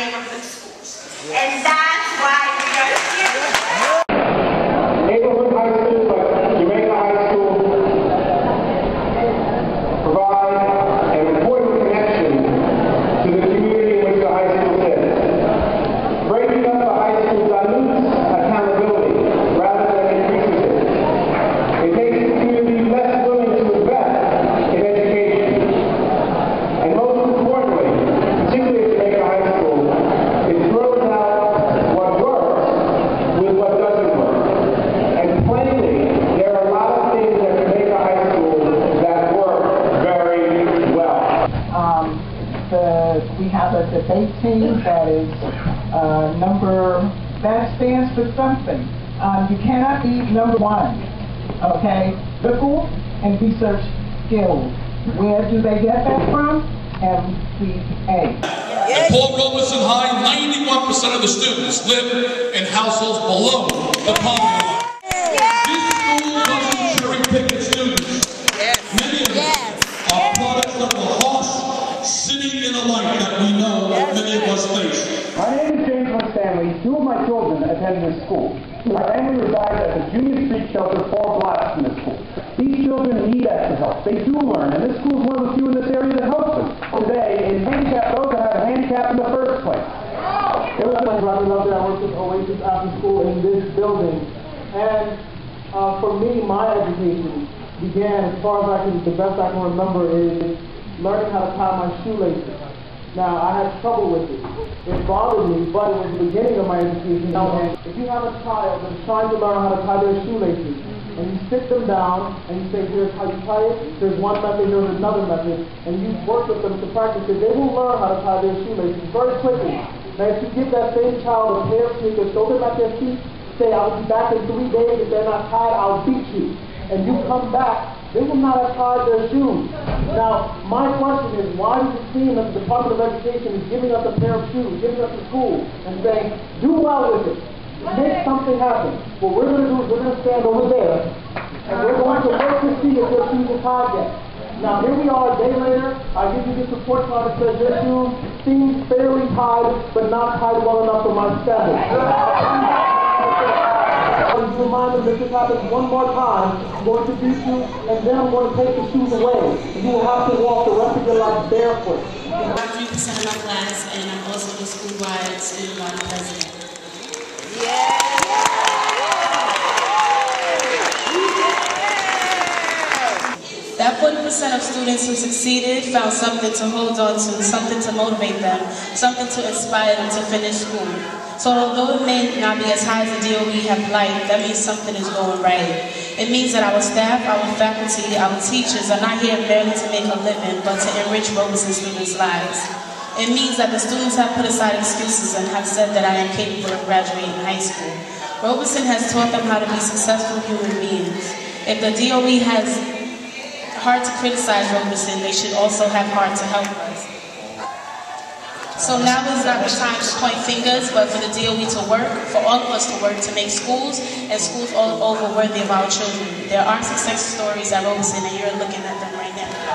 neighborhood schools. And that's why we are here. Neighborhood high schools like Jamaica High School provide an important connection to the community in which the high school sits. Breaking up the high school dilutes accountability rather than increases it. It makes the community less willing to invest in education. And most importantly, particularly at Jamaica High School, it throws out what works with what doesn't work. And plainly, there are a lot of things at Jamaica High School that work very well. We have a debate team that is that stands for something. You cannot be number one, okay? Critical and research skills. Where do they get that from? MCA. At Paul Robeson High, 91% of the students live in households below the poverty line. This school doesn't cherry-pick its students. Many of them are products of the harsh city inner life that we know many of us face. My name is James Stanley. Two of my children attend this school. My family resides at the Junior Street Shelter 4 blocks from this school. These children need extra help. They do learn, and this school is one of the few in this area that helps them. Today, is handicap those that have a handicap in the first place. It was my brother up there. I worked with Oasis after school in this building. And for me, my education began, as far as the best I can remember, is learning how to tie my shoelaces. Now, I had trouble with it. It bothered me, but it was the beginning of my education. And if you have a child that's trying to learn how to tie their shoelaces, and you sit them down, and you say, here's how you tie it, there's one method, there's another method, and you work with them to practice it, they will learn how to tie their shoelaces very quickly. Now, if you give that same child a pair of sneakers, throw them at their feet, say, I'll be back in 3 days, if they're not tied, I'll beat you. And you come back, they will not have tied their shoes. Now, my question is, why does it seem that the Department of Education is giving us a pair of shoes, giving us a school, and saying, do well with it, make something happen? What we're going to do is we're going to stand over there, and we're going to work to see if your shoes are tied yet. Now, here we are a day later, I give you this report card that says your shoes seem fairly tied, but not tied well enough for my standards. To remind them that this happens one more time, I'm going to beat you, and then I'm going to take the shoes away. And you will have to walk the rest of your life barefoot. I'm 3% of my class, and I'm also the school-wide student body president. That 40% of students who succeeded found something to hold on to, something to motivate them, something to inspire them to finish school. So although it may not be as high as the DOE have liked, that means something is going right. It means that our staff, our faculty, our teachers are not here merely to make a living, but to enrich Robeson students' lives. It means that the students have put aside excuses and have said that I am capable of graduating high school. Robeson has taught them how to be successful human beings. If the DOE has heart to criticize Robeson, they should also have heart to help us. So now is not the time to point fingers, but for the DOE to work, for all of us to work to make schools and schools all over worthy of our children. There are success stories at Robeson, and you're looking at them right now.